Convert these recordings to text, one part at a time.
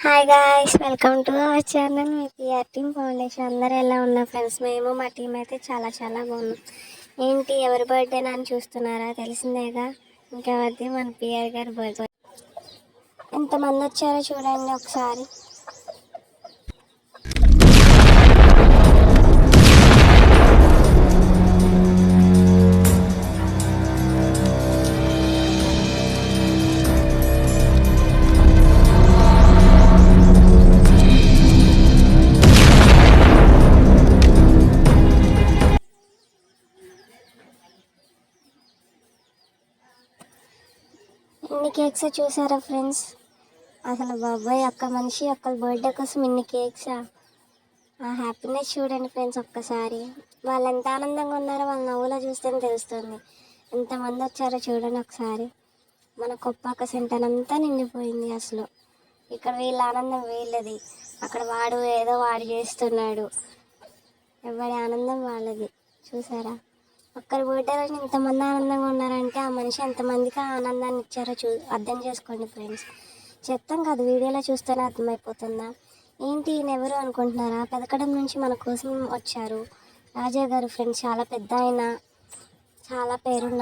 Hi guys, welcome to our channel. Me PR team foundation. అందరూ ఎలా ఉన్నారు friends? మేము మా టీం అయితే చాలా చాలా బాగున్నాం. ఏంటి ఎవరి బర్త్డే అని చూస్తున్నారా? తెలిసిందేగా, ఇంకెవరిది, మన పిఆర్ గారి బర్త్డే. ఎంతమంది వచ్చారో చూడండి ఒకసారి. ఇన్ని కేక్స్ చూసారా ఫ్రెండ్స్? అసలు బాబాయ్, ఒక్క మనిషి ఒక్క బర్త్డే కోసం ఇన్ని కేక్సా? ఆ హ్యాపీనెస్ చూడండి ఫ్రెండ్స్ ఒక్కసారి. వాళ్ళు ఎంత ఆనందంగా ఉన్నారో వాళ్ళ నవ్వులో చూస్తేనే తెలుస్తుంది. ఎంతమంది వచ్చారో చూడండి ఒకసారి. మన కొప్పాక సెంటర్ అంతా నిండిపోయింది అసలు. ఇక్కడ వీళ్ళ ఆనందం వీళ్ళది, అక్కడ వాడు చేస్తున్నాడు. ఎవరి ఆనందం వాళ్ళది. చూసారా? ఒక్కరి బర్త్డే రోజున ఇంతమంది ఆనందంగా ఉన్నారంటే ఆ మనిషి ఎంతమందికి ఆనందాన్ని ఇచ్చారో అర్థం చేసుకోండి ఫ్రెండ్స్. చెప్తాం కాదు, వీడియోలో చూస్తేనే అర్థమైపోతుందా? ఏంటి ఈయన ఎవరు అనుకుంటున్నారా? పెదకడం నుంచి మన కోసం వచ్చారు. రాజా గారు ఫ్రెండ్స్, చాలా పెద్ద ఆయన, చాలా పేరున్న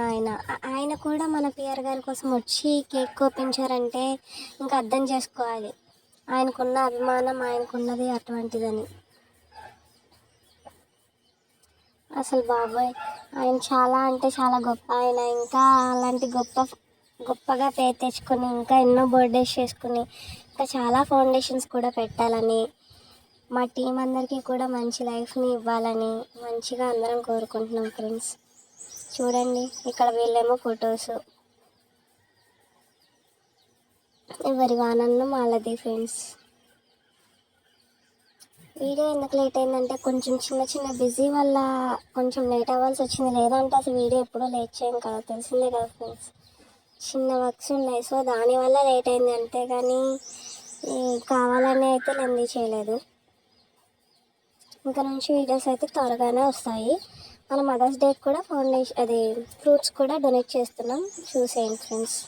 ఆయన కూడా మన పిఆర్ గారి కోసం వచ్చి కేక్ కోపించారంటే ఇంకా అర్థం చేసుకోవాలి ఆయనకున్న అభిమానం, ఆయనకున్నది అటువంటిదని. అసలు బాబాయ్, ఆయన చాలా అంటే చాలా గొప్ప ఆయన. ఇంకా అలాంటి గొప్పగా పేరు తెచ్చుకొని ఇంకా ఎన్నో బర్త్డేస్ చేసుకుని ఇంకా చాలా ఫౌండేషన్స్ కూడా పెట్టాలని, మా టీం అందరికీ కూడా మంచి లైఫ్ని ఇవ్వాలని మంచిగా అందరం కోరుకుంటున్నాం ఫ్రెండ్స్. చూడండి, ఇక్కడ వీళ్ళేమో ఫొటోస్, ఎవరి ఆనందం వాళ్ళది ఫ్రెండ్స్. వీడియో ఎందుకు లేట్ అయిందంటే కొంచెం చిన్న బిజీ వల్ల కొంచెం లేట్ అవ్వాల్సి వచ్చింది. లేదంటే అసలు వీడియో ఎప్పుడో లేట్ చేయం కదా, తెలిసిందే కదా ఫ్రెండ్స్. చిన్న వర్క్స్ ఉన్నాయి, సో దానివల్ల లేట్ అయింది. అంతేగాని కావాలని అయితే లెందీ చేయలేదు. ఇంకా నుంచి వీడియోస్ అయితే త్వరగానే వస్తాయి. మన మదర్స్ డే కూడా ఫౌండేషన్ ఫ్రూట్స్ కూడా డొనేట్ చేస్తున్నాం, చూసేయండి ఫ్రెండ్స్.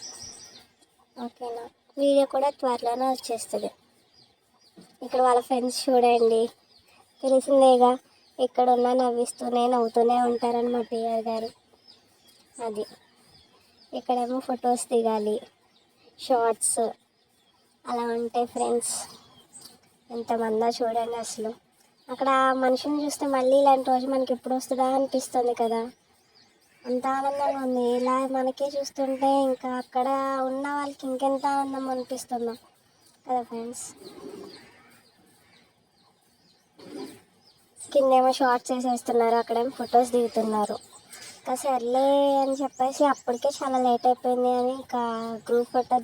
ఓకేనా? వీడియో కూడా త్వరలోనే వచ్చేస్తుంది. ఇక్కడ వాళ్ళ ఫ్రెండ్స్ చూడండి, తెలిసిందేగా, ఎక్కడున్నా నవ్వుతూనే ఉంటారని మా పిఆర్ గారు. అది ఇక్కడేమో ఫొటోస్ దిగాలి, షార్ట్స్ అలా ఉంటాయి ఫ్రెండ్స్. ఎంతమందో చూడండి అసలు. అక్కడ మనిషిని చూస్తే మళ్ళీ ఇలాంటి రోజు మనకి ఎప్పుడు వస్తుందా అనిపిస్తుంది కదా, అంత ఆనందంగా ఉంది. ఇలా మనకే చూస్తుంటే ఇంకా అక్కడ ఉన్న వాళ్ళకి ఇంకెంత ఆనందం అనిపిస్తుందో కదా ఫ్రెండ్స్. కిందేమో షార్ట్స్ వేసేస్తున్నారు, అక్కడేమో ఫొటోస్ దిగుతున్నారు. ఇంకా సర్లే అని చెప్పేసి అప్పటికే చాలా లేట్ అయిపోయింది అని ఇంకా గ్రూప్ ఫోటో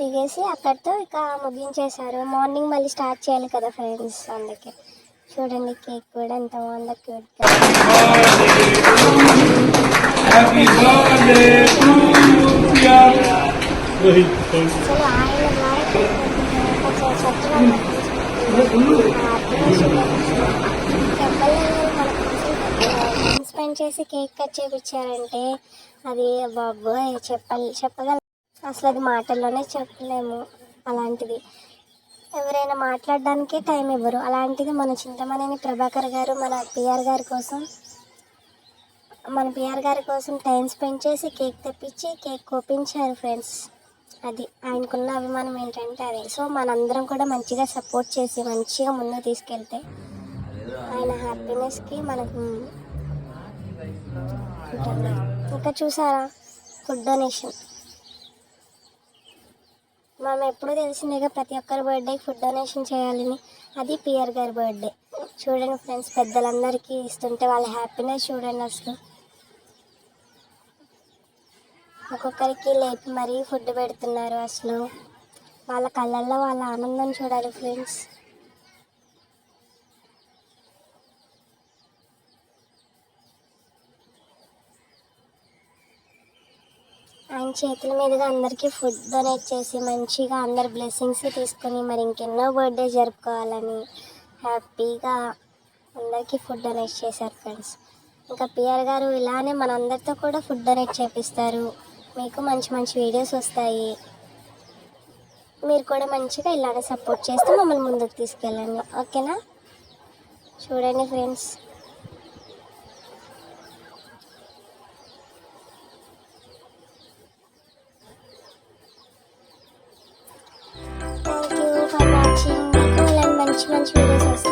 దిగేసి అక్కడితో ఇక ముగించేశారు. మార్నింగ్ మళ్ళీ స్టార్ట్ చేయాలి కదా ఫ్రెండ్స్, అందుకే. చూడండి, కేక్ కూడా ఎంత బాగుందో, క్యూట్గా. అసలు ఆయన స్పెండ్ చేసి కేక్ కట్ చేయించారంటే అది బాబోయ్ చెప్పగల అసలు అది మాటల్లోనే చెప్పలేము. అలాంటిది ఎవరైనా మాట్లాడడానికే టైం ఇవ్వరు. అలాంటిది మన చింతమనేని ప్రభాకర్ గారు మన పిఆర్ గారి కోసం టైం స్పెండ్ చేసి కేక్ తెప్పించి కేక్ కోపించారు ఫ్రెండ్స్. అది ఆయనకున్న అభిమానం ఏంటంటే అదే. సో మనందరం కూడా మంచిగా సపోర్ట్ చేసి మంచిగా ముందుకు తీసుకెళ్తే ఆయన హ్యాపీనెస్కి మనకు ఉంటుంది. ఇంకా చూసారా, ఫుడ్ డొనేషన్ మనం ఎప్పుడూ తెలిసిందేగా, ప్రతి ఒక్కరి బర్త్డేకి ఫుడ్ డొనేషన్ చేయాలని. అది పిఆర్ గారి బర్త్డే. చూడండి ఫ్రెండ్స్, పెద్దలందరికీ ఇస్తుంటే వాళ్ళ హ్యాపీనెస్ చూడండి అసలు. ఒక్కొక్కరికి లేపి మరీ ఫుడ్ పెడుతున్నారు. అసలు వాళ్ళ కళ్ళల్లో వాళ్ళ ఆనందం చూడాలి ఫ్రెండ్స్. ఆయన చేతుల మీదుగా అందరికీ ఫుడ్ డొనేట్ చేసి మంచిగా అందరి బ్లెస్సింగ్స్ తీసుకొని మరి ఇంకెన్నో బర్త్డే జరుపుకోవాలని హ్యాపీగా అందరికీ ఫుడ్ డొనేట్ చేశారు ఫ్రెండ్స్. ఇంకా పిఆర్ గారు ఇలానే మనందరితో కూడా ఫుడ్ డొనేట్ చేపిస్తారు. మీకు మంచి మంచి వీడియోస్ వస్తాయి. మీరు కూడా మంచిగా ఇలాగే సపోర్ట్ చేస్తే మమ్మల్ని ముందుకు తీసుకెళ్ళండి, ఓకేనా? చూడండి friends, thank you for watching. మీకు ఇలాంటి మంచి మంచి వీడియోస్ వస్తాయి.